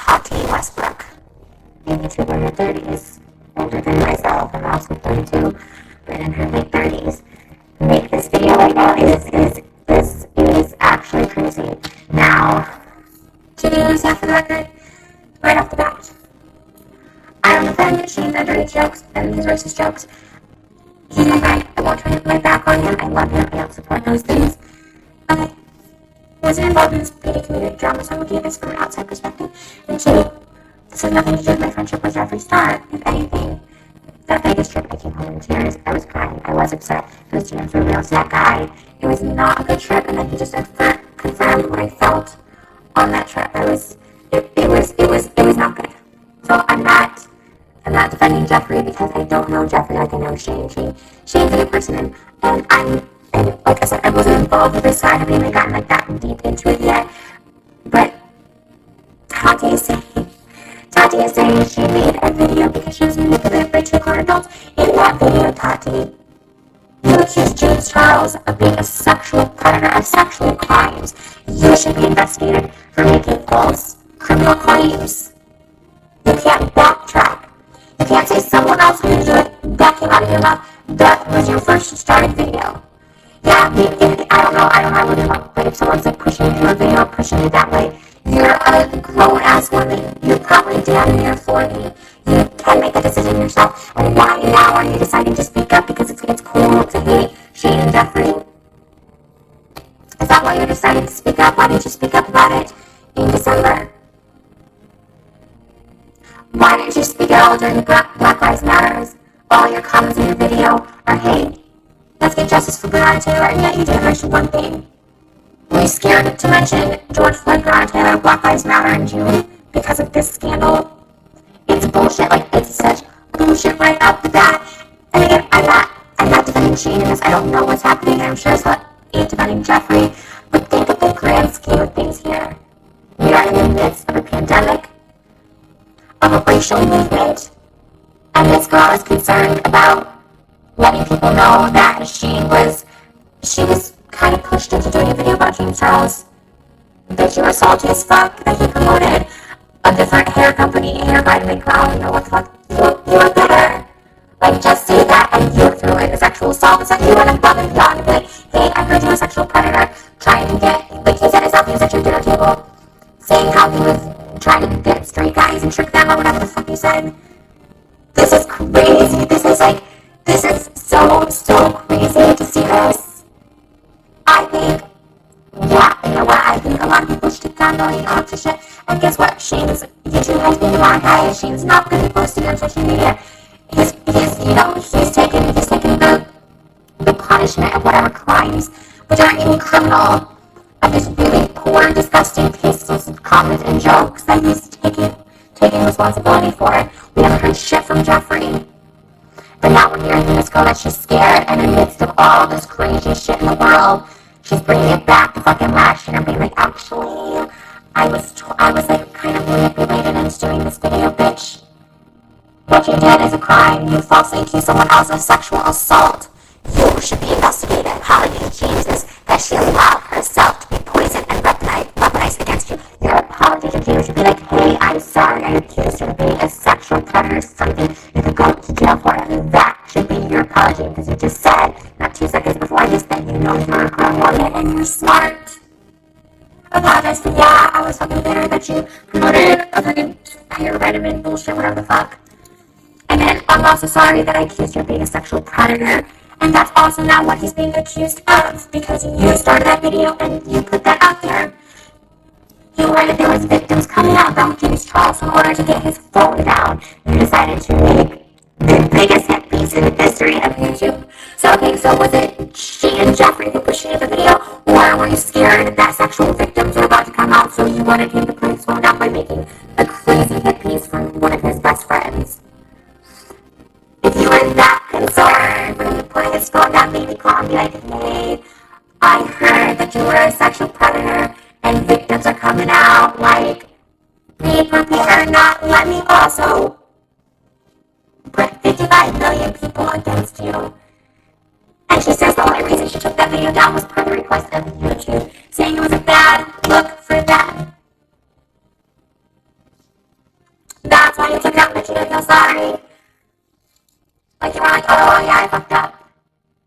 Tati Westbrook, a YouTuber in her 30s, older than myself, and also 32, but in her late 30s, make this video right now is actually crazy. Now, to be honest, for the record, right off the bat, I don't defend Shane's underage jokes and his racist jokes. He's my friend. I won't turn my back on him. I love him. I don't support those things. I wasn't involved in this pretty comedic drama, so I will give this from an outside perspective. And two, this has nothing to do with my friendship with Jeffree Star. If anything, that Vegas trip, I came home in tears. I was crying. I was upset. It was James for real. That guy. It was not a good trip, and then he just confirmed what I felt on that trip. It was not good. So I'm not defending Jeffree because I don't know Jeffree like I know Shane. Shane's a good person, and like I said, I wasn't involved with this, so I haven't even gotten like that deep into it yet. But Tati is saying she made a video because she was manipulated by two grown adults. In that video, Tati, you accused James Charles of being a sexual predator of sexual crimes. You should be investigated for making false criminal claims. You can't backtrack. You can't say someone else who did it. That came out of your mouth. That was your first started video. Yeah, I don't know how it would, but if someone's like pushing you through a video, pushing you that way, you're a grown-ass woman. You're probably damn near 40. You can make a decision yourself. And why now are you deciding to speak up because it's cool to hate Shane and Jeffree? Is that why you're deciding to speak up? Why didn't you speak up about it in December? Why didn't you speak at all during Black Lives Matter? All your comments in your video are, hey, let's get justice for Breonna Taylor, and yet you didn't mention one thing. Were you scared to mention George Floyd, Breonna Taylor, Black Lives Matter in June because of this scandal? It's bullshit. Like, it's such bullshit right off the bat. And again, I'm not defending Shane in this. I don't know what's happening, and I'm sure it's not defending Jeffree. But think of the grand scheme of things here. We are in the midst of a pandemic, of a racial movement, and this girl is concerned about letting people know that she was kind of pushed into doing a video about James Charles, that you were salty as fuck, that he promoted a different hair company, hair vitamin crown, you know what the fuck, you were better. Like, just say that and you threw in a sexual assault. It's like you went above and beyond, like, hey, I heard you were a sexual predator, trying to get, like he said himself, he was at your dinner table, saying how he was trying to get straight guys and trick them or whatever the fuck you said. This is crazy. This is so crazy to see this. I think, yeah, you know what, I think a lot of people should take down going on to shit. And guess what? Shane's YouTube has been demonetized. Shane's not going to be posting on social media. He's taking the punishment of whatever crimes, which aren't even criminal, of this really poor, disgusting, tasteless comments and jokes that he's taking responsibility for. We haven't heard shit from Jeffree. But now we're hearing from this girl that she's scared, and in the midst of all this crazy shit in the world, she's bringing it back to fucking last year and being like, actually, I was like kind of manipulated into doing this video, bitch. What you did is a crime. You falsely accused someone else of sexual assault. You should be investigated. How did you change this? That she allowed herself to be poisoned and weaponized against you. Your apology to you should be like, hey, I'm sorry, I accused you of being a sexual predator, something you could go to jail for. And that should be your apology, because you just said, not 2 seconds before this, that you know you're a grown woman and you're smart. Apologize for, yeah, I was fucking bitter that you promoted a fucking hair vitamin bullshit, whatever the fuck. And then I'm also sorry that I accused you of being a sexual predator. And that's also not what he's being accused of, because you started that video and you put that out there. You heard that there was victims coming out about James Charles in order to get his phone down. You decided to make the biggest hit piece in the history of YouTube. So was it Shane and Jeffree who pushed you into the video, or were you scared that sexual victims were about to come out, so you wanted him to put his phone down by making a crazy hit piece from one of his best friends? If you were that concerned when you put his phone down, maybe call and be like, hey, I heard that you were a sexual predator and victims are coming out, like, be prepared, not let me also put 55 million people against you. And she says the only reason she took that video down was per the request of YouTube, saying it was a bad look for them. you didn't feel sorry. Like, you were like, oh, yeah, I fucked up.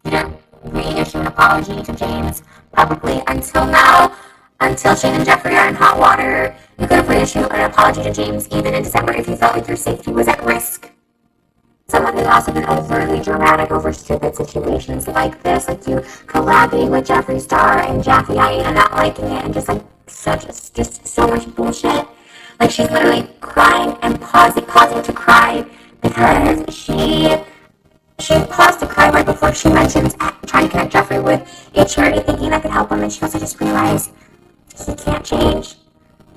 You didn't reissue an apology to James publicly until now. Until Shane and Jeffrey are in hot water, you could have reissued an apology to James even in December if you felt like your safety was at risk. Some of it has also been overly dramatic over stupid situations like this, like you collabing with Jeffree Star and Jaffe and not liking it, and just like just so much bullshit. Like she's literally crying and pausing to cry because she paused to cry right before she mentions trying to connect Jeffrey with a charity thinking that could help him, and she also just realized he can't change.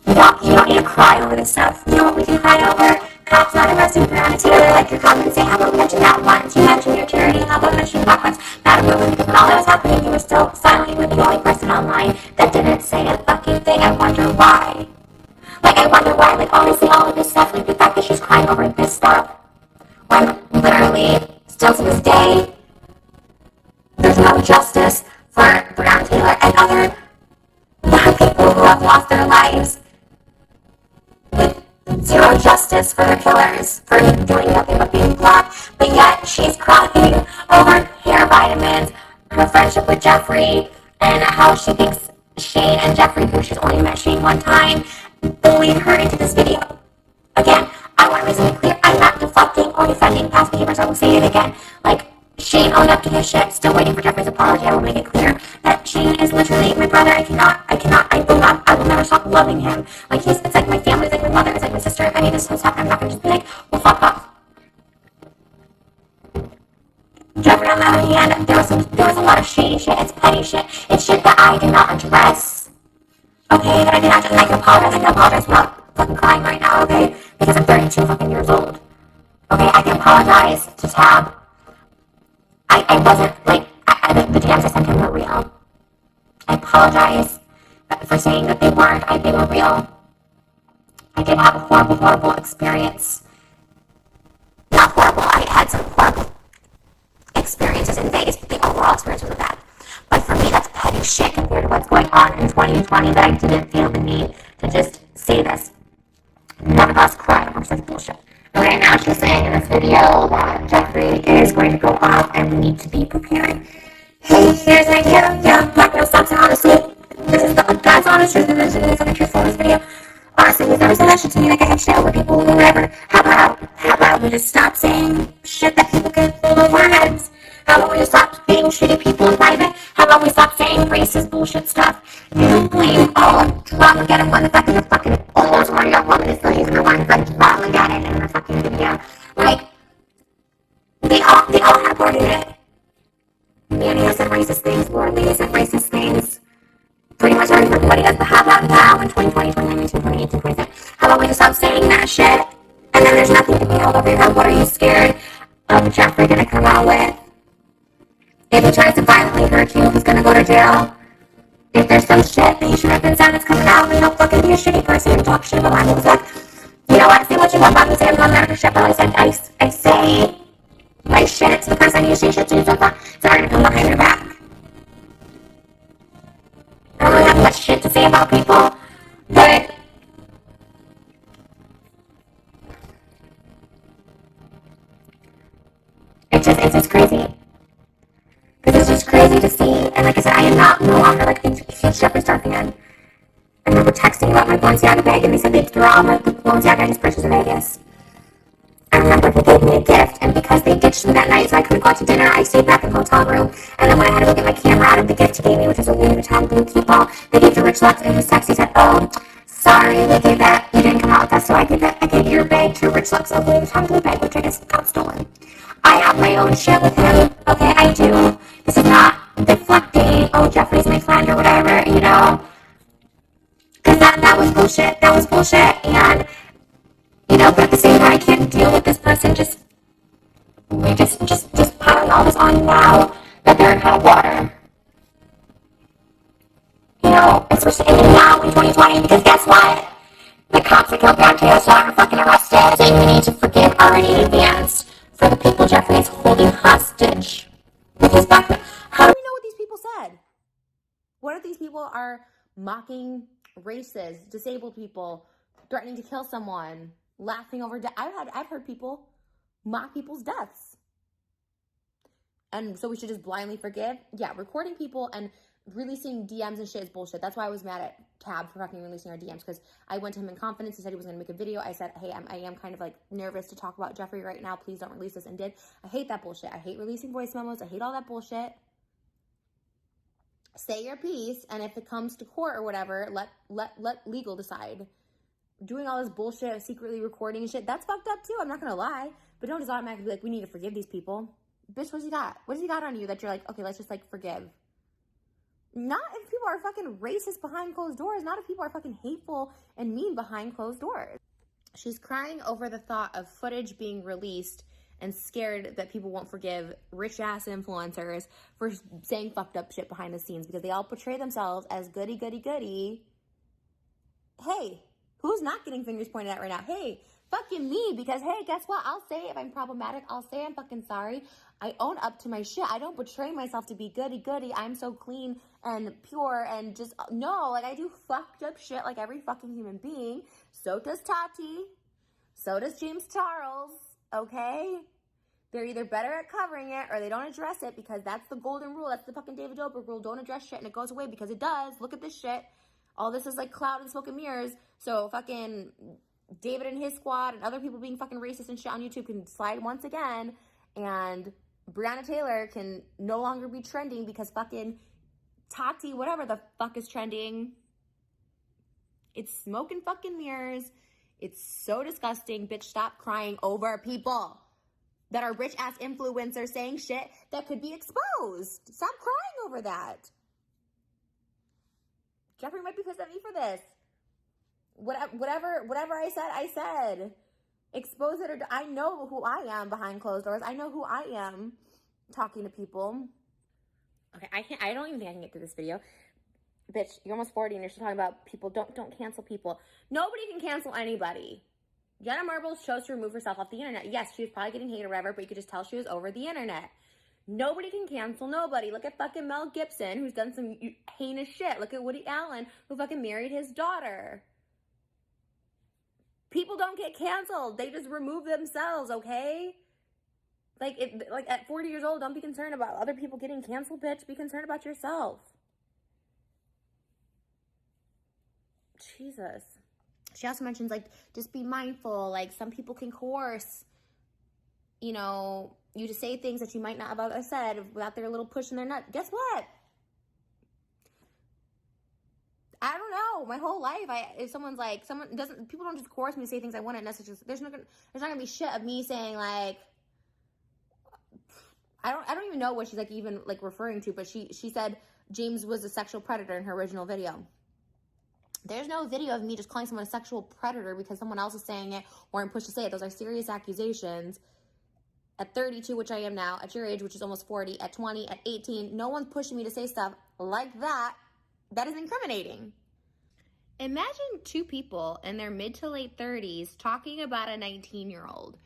You don't need to cry over this stuff. You know what we can cry over? Cops not arresting Breonna Taylor, like your comments say, how about we mention that once? You mentioned your charity, how about mentioning Black Lives Matter movement? Because when all that was happening, you were still silently with the only person online that didn't say a fucking thing. I wonder why. Like, I wonder why, like, honestly, all of this stuff, like, the fact that she's crying over this stuff, when literally, still to this day, there's no justice for Breonna Taylor and other Black people who have lost their lives. Zero justice for the killers for doing nothing but being Black, but yet she's crying over hair vitamins, her friendship with Jeffrey, and how she thinks Shane and Jeffrey, who she's only met Shane one time, bullied her into this video. Again, I want to make it clear, I'm not deflecting or defending past behavior, so I will say it again. Like, Shane owned up to his shit, still waiting for Jeffrey's apology. I will make it clear that Shane is literally my brother. I will never stop loving him. Like, it's like my family, it's like my mother, it's like my sister. If any of this has happened, I'm not gonna just be like, well, fuck off. Jeffrey, on the other hand, there was a lot of shady shit. It's petty shit. It's shit that I did not address. Okay, that I did not just, I can apologize without fucking crying right now, okay? Because I'm 32 fucking years old. Okay, I can apologize to Tab. I wasn't, like, the DMs I sent him were real. I apologize for saying that they weren't. They were real. I did have a horrible experience. Not horrible, I had some horrible experiences in Vegas, but the overall experience was bad. But for me, that's petty shit compared to what's going on in 2020 that I didn't feel the need to just say this. None of us cried over such bullshit. Okay, now she's saying in this video that Jeffrey is going to go off and we need to be prepared. Hey, here's an idea. Yeah, Black Girl Stops, and honestly, this is God's honest truth, and this is something truthful in this video. Honestly, he's never said that shit to me, like I have shit over people or whatever. How about we just stop saying shit that people can fill over our heads? How about we just stop being shitty people in private? How about we stop saying racist bullshit stuff? You blame all of Dramageddon when the fact that the fucking almost young woman is still using the word like Dramageddon in her fucking video. Like, they all have worded it. Manny has said racist things, Lauren Lee has said racist things. Pretty much everybody does, but how about now in 2020, 2019, 2018, 2017? How about we just stop saying that shit? And then there's nothing to be held over your head. What are you scared of Jeffrey gonna come out with? If he tries to violently hurt you, he's gonna go to jail. If there's some shit that you should have been said that's coming out, then don't fucking be a shitty person and talk shit about my music. You know what? Say what you want about me, say I'm not mad at shit, but I say my shit to the person I need to say shit to, so I'm gonna come behind your back. I don't really have much shit to say about people, but it's just crazy. Because it's just crazy to see, and like I said, I am no longer like a huge Jeffree Star fan. I remember texting about my Balenciaga bag, and they said they'd throw all my Balenciaga I just purchased in Vegas. I remember they gave me a gift, and because they ditched me that night so I couldn't go out to dinner, I stayed back in the hotel room, and then when I had to go get my camera out of the gift he gave me, which was a Louis Vuitton blue key ball, they gave to Rich Lux, and his text, he said, oh, sorry, we gave that, you didn't come out with us, so I gave your bag to Rich Lux, a Louis Vuitton blue bag, which I guess got stolen. I have my own shit with him, okay, I do. This is not deflecting, oh, Jeffrey's my friend or whatever, you know. Because that was bullshit, and, you know, but at the same time, I can't deal with this person just piling all this on now that they're in hot water. You know, especially now in 2020, because guess what? The cops that killed Breonna Taylor are fucking arrested, saying we need to forgive already in advance for the people Jeffrey is holding hostage with his back. How do we know what these people said? What if these people are mocking races, disabled people, threatening to kill someone? laughing over death. I've heard people mock people's deaths. And so we should just blindly forgive? Yeah, recording people and releasing DMs and shit is bullshit. That's why I was mad at Tab for fucking releasing our DMs, because I went to him in confidence. He said he was going to make a video. I said, hey, I am kind of like nervous to talk about Jeffrey right now. Please don't release this, and did. I hate that bullshit. I hate releasing voice memos. I hate all that bullshit. Say your piece, and if it comes to court or whatever, let legal decide. Doing all this bullshit, secretly recording and shit, that's fucked up too. I'm not going to lie. But don't just automatically be like, we need to forgive these people. Bitch, what's he got? What does he got on you that you're like, okay, let's just like forgive? Not if people are fucking racist behind closed doors. Not if people are fucking hateful and mean behind closed doors. She's crying over the thought of footage being released and scared that people won't forgive rich ass influencers for saying fucked up shit behind the scenes, because they all portray themselves as goody, goody, goody. Hey, who's not getting fingers pointed at right now? Hey, fucking me, because hey, guess what? I'll say if I'm problematic. I'll say I'm fucking sorry. I own up to my shit. I don't portray myself to be goody goody. I'm so clean and pure and just, no, like I do fucked up shit like every fucking human being. So does Tati. So does James Charles, okay? They're either better at covering it or they don't address it, because that's the golden rule. That's the fucking David Dobrik rule. Don't address shit and it goes away, because it does. Look at this shit. All this is like cloud and smoke and mirrors. So fucking David and his squad and other people being fucking racist and shit on YouTube can slide once again, and Breonna Taylor can no longer be trending because fucking Tati, whatever the fuck is trending. It's smoke and fucking mirrors. It's so disgusting. Bitch, stop crying over people that are rich ass influencers saying shit that could be exposed. Stop crying over that. Jeffrey might be pissed at me for this. Whatever I said. Expose it, or I know who I am behind closed doors. I know who I am talking to people. Okay, I don't even think I can get through this video. Bitch, you're almost 40 and you're still talking about people. Don't cancel people. Nobody can cancel anybody. Jenna Marbles chose to remove herself off the internet. Yes, she was probably getting hate or whatever, but you could just tell she was over the internet. Nobody can cancel nobody. Look at fucking Mel Gibson, who's done some heinous shit. Look at Woody Allen, who fucking married his daughter. People don't get canceled. They just remove themselves, okay? Like at 40 years old, don't be concerned about other people getting canceled, bitch. Be concerned about yourself. Jesus. She also mentions, like, just be mindful. Like, some people can coerce, you know, you to say things that you might not have said without their little push in their nut. Guess what? I don't know. My whole life, if someone's like, people don't just coerce me to say things I want to necessarily. There's not gonna be shit of me saying like, I don't even know what she's like even like referring to, but she said James was a sexual predator in her original video. There's no video of me just calling someone a sexual predator because someone else is saying it or I'm pushed to say it. Those are serious accusations. At 32, which I am now, at your age, which is almost 40, at 20, at 18, no one's pushing me to say stuff like that. That is incriminating. Imagine two people in their mid to late 30s talking about a 19-year-old.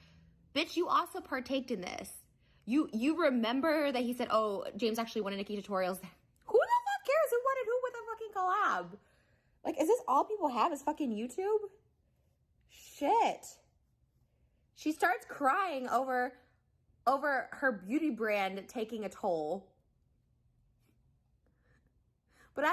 Bitch, you also partaked in this. You remember that he said, oh, James actually won a Nikki tutorials. Who the fuck cares who wanted who with a fucking collab? Like, is this all people have is fucking YouTube? Shit. She starts crying over her beauty brand taking a toll. But